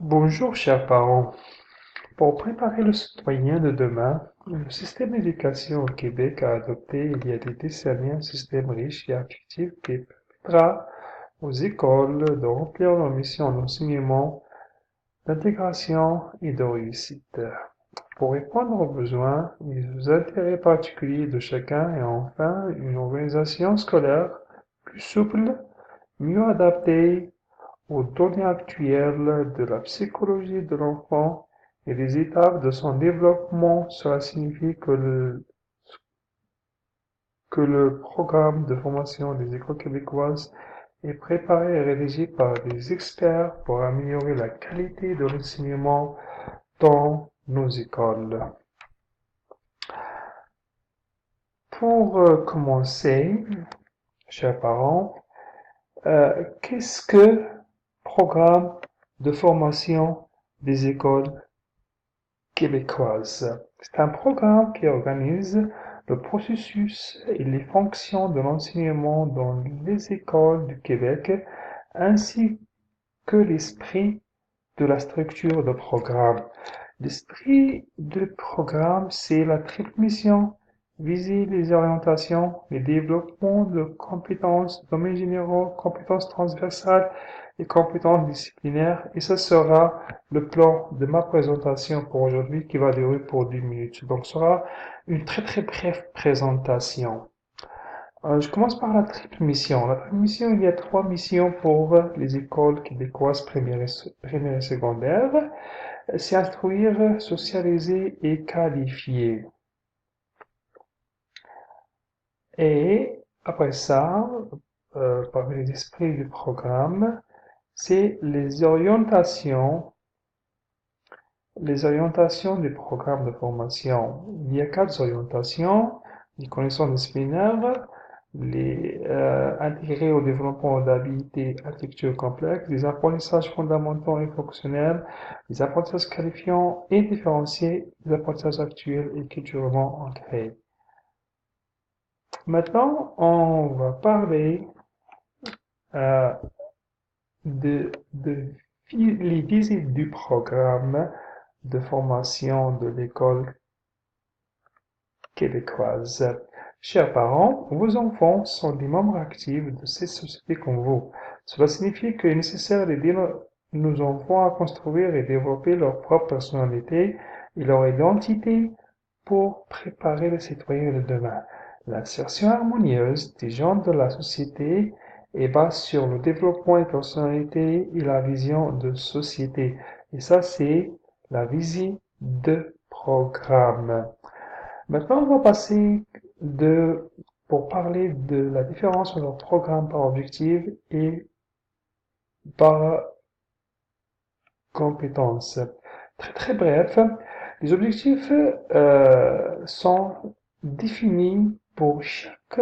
Bonjour, chers parents. Pour préparer le citoyen de demain, le système d'éducation au Québec a adopté il y a des décennies un système riche et intuitif qui permettra aux écoles de remplir leur mission d'enseignement, d'intégration et de réussite. Pour répondre aux besoins et aux intérêts particuliers de chacun et enfin une organisation scolaire plus souple, mieux adaptée aux données actuelles de la psychologie de l'enfant et des étapes de son développement. Cela signifie que le programme de formation des écoles québécoises est préparé et rédigé par des experts pour améliorer la qualité de l'enseignement dans nos écoles. Pour commencer, chers parents, qu'est-ce que programme de formation des écoles québécoise? C'est un programme qui organise le processus et les fonctions de l'enseignement dans les écoles du Québec, ainsi que l'esprit de la structure de programme. L'esprit du programme, c'est la triple mission: viser les orientations, le développement de compétences, domaines généraux, compétences transversales et compétences disciplinaires. Et ce sera le plan de ma présentation pour aujourd'hui qui va durer pour 10 minutes. Donc, ce sera une très très brève présentation. Je commence par la triple mission. La triple mission, il y a trois missions pour les écoles québécoises primaires et secondaires. C'est instruire, socialiser et qualifier. Et après ça, parmi les esprits du programme, c'est les orientations du programme de formation. Il y a quatre orientations: les connaissances disciplinaires, les intégrer au développement d'habilités intellectuelles complexes, les apprentissages fondamentaux et fonctionnels, les apprentissages qualifiants et différenciés, les apprentissages actuels et culturellement ancrés. Maintenant, on va parler euh, de les visites du programme de formation de l'école québécoise. Chers parents, vos enfants sont des membres actifs de ces sociétés comme vous. Cela signifie qu'il est nécessaire d'aider nos enfants à construire et développer leur propre personnalité et leur identité pour préparer les citoyens de demain. L'insertion harmonieuse des gens de la société est basée sur le développement de personnalité et la vision de société. Et ça, c'est la visite de programme. Maintenant, on va passer pour parler de la différence entre programme par objectif et par compétence. Très très bref, les objectifs sont définis pour chaque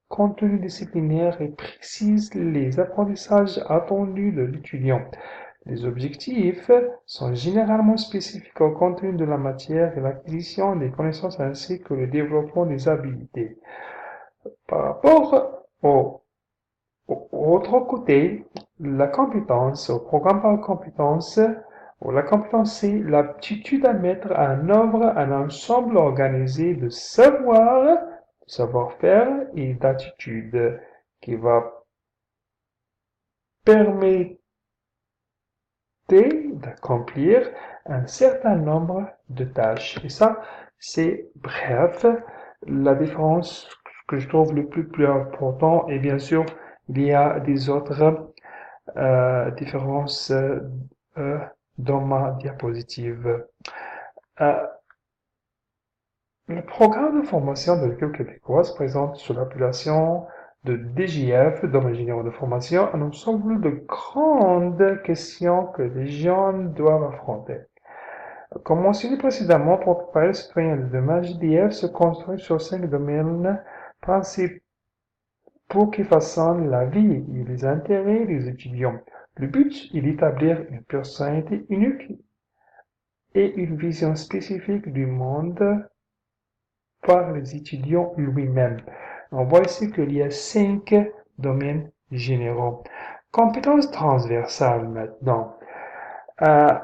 contenu disciplinaire et précisent les apprentissages attendus de l'étudiant. Les objectifs sont généralement spécifiques au contenu de la matière et l'acquisition des connaissances ainsi que le développement des habilités. Par rapport au autre côté, la compétence, au programme par compétence, la compétence, c'est l'aptitude à mettre en œuvre un ensemble organisé de savoir, savoir-faire et d'attitude qui va permettre d'accomplir un certain nombre de tâches. Et ça, c'est bref. La différence que je trouve le plus important, et bien sûr, il y a des autres différences dans ma diapositive. Euh, le programme de formation de l'école québécoise présente sur l'appellation de DGF, domaine général de formation, un ensemble de grandes questions que les jeunes doivent affronter. Comme mentionné précédemment, pour préparer le citoyen de demain, JDF se construit sur 5 domaines principaux qui façonnent la vie et les intérêts des étudiants. Le but est d'établir une personnalité unique et une vision spécifique du monde par les étudiants lui-même. On voit ici qu'il y a 5 domaines généraux. Compétences transversales maintenant. Euh,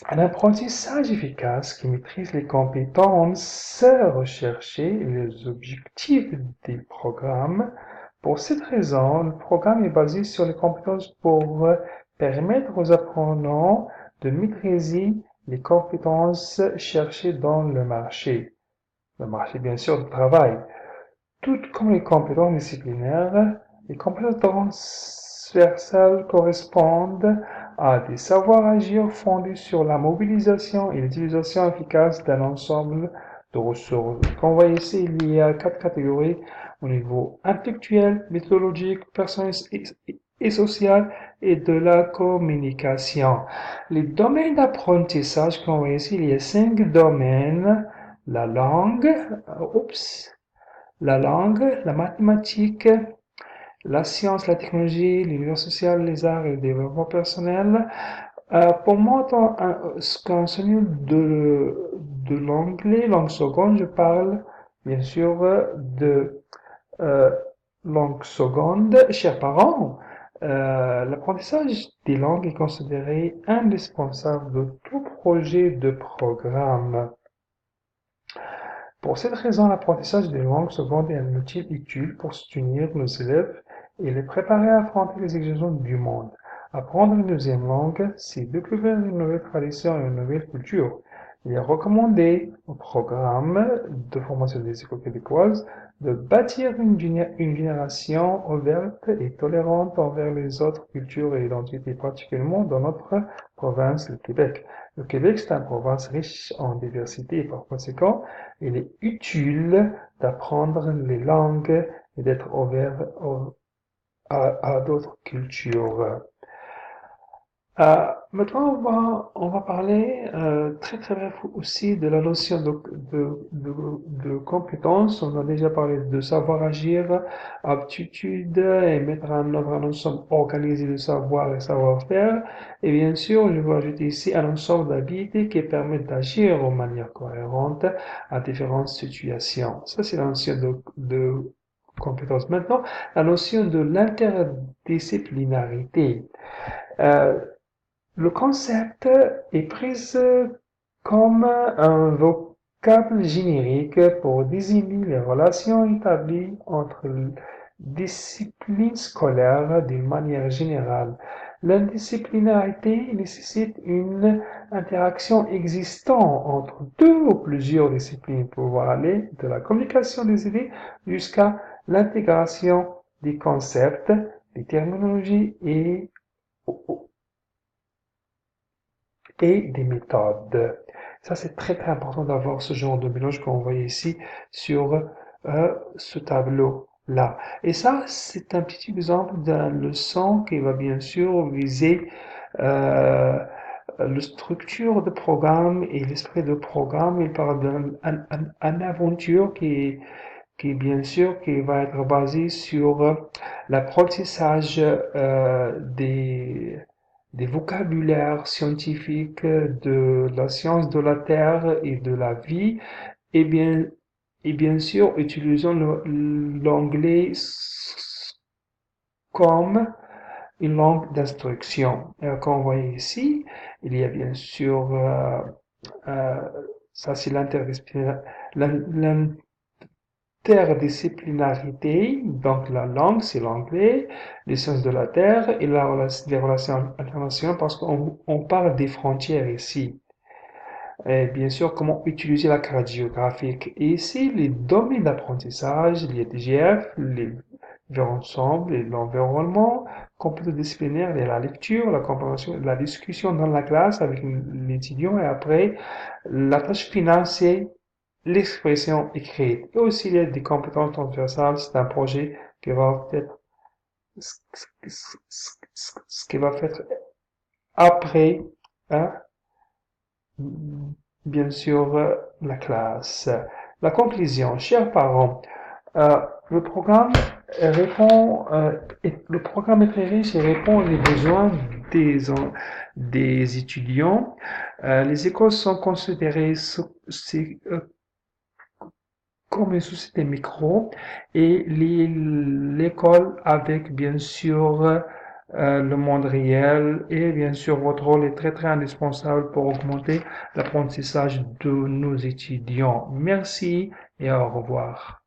un apprentissage efficace qui maîtrise les compétences recherchées et les objectifs des programmes. Pour cette raison, le programme est basé sur les compétences pour permettre aux apprenants de maîtriser les compétences cherchées dans le marché. Le marché, bien sûr, du travail. Toutes comme les compétences disciplinaires, les compétences transversales correspondent à des savoirs-agir fondés sur la mobilisation et l'utilisation efficace d'un ensemble de ressources. Comme vous voyez ici, il y a 4 catégories au niveau intellectuel, méthodologique, personnel et social et de la communication. Les domaines d'apprentissage, comme vous voyez ici, il y a 5 domaines. La langue, la langue, la mathématique, la science, la technologie, l'univers social, les arts et le développement personnel. Pour moi, ce qu'enseigne de l'anglais, langue seconde, je parle bien sûr de euh, langue seconde. Chers parents, l'apprentissage des langues est considéré indispensable de tout projet de programme. Pour cette raison, l'apprentissage des langues secondes est un outil utile pour soutenir nos élèves et les préparer à affronter les exigences du monde. Apprendre une deuxième langue, c'est découvrir une nouvelle tradition et une nouvelle culture. Il est recommandé au programme de formation des écoles québécoises de bâtir une génération ouverte et tolérante envers les autres cultures et identités, particulièrement dans notre province, le Québec. Le Québec, c'est une province riche en diversité et par conséquent, il est utile d'apprendre les langues et d'être ouvert à d'autres cultures. Maintenant, on va parler très très bref aussi de la notion de compétence. On a déjà parlé de savoir agir, aptitude et mettre en œuvre un ensemble organisé de savoir et savoir-faire. Et bien sûr, je vais ajouter ici un ensemble d'habilités qui permettent d'agir de manière cohérente à différentes situations. Ça, c'est la notion de compétence. Maintenant, la notion de l'interdisciplinarité. Euh, le concept est pris comme un vocable générique pour désigner les relations établies entre disciplines scolaires d'une manière générale. L'indisciplinarité nécessite une interaction existante entre deux ou plusieurs disciplines pour aller de la communication des idées jusqu'à l'intégration des concepts, des terminologies et des méthodes. Ça, c'est très très important d'avoir ce genre de mélange qu'on voit ici sur ce tableau-là. Et ça, c'est un petit exemple d'une leçon qui va bien sûr viser euh, la structure de programme et l'esprit de programme. Il parle d'une aventure qui bien sûr qui va être basée sur l'apprentissage des vocabulaires scientifiques de la science de la Terre et de la vie, et bien sûr, utilisons l'anglais comme une langue d'instruction. Et comme vous voyez ici, il y a bien sûr, euh, ça c'est l'interdisciplinarité, donc la langue, c'est l'anglais, les sciences de la Terre et les relations internationales parce qu'on parle des frontières ici. Et bien sûr, comment utiliser la carte géographique. Et ici, les domaines d'apprentissage, les DGF, les vivre ensemble et l'environnement, compétences disciplinaires, il y a la lecture, la compréhension, la discussion dans la classe avec l'étudiant et après, la tâche finale, c'est l'expression écrite. Et aussi, il y a des compétences transversales, c'est un projet qui va être, ce qui va faire après, hein, bien sûr, la classe. La conclusion, chers parents, euh, le programme le programme est très riche et répond aux besoins des étudiants. Les écoles sont considérées comme une société micro et l'école avec bien sûr le monde réel et bien sûr votre rôle est très très indispensable pour augmenter l'apprentissage de nos étudiants. Merci et au revoir.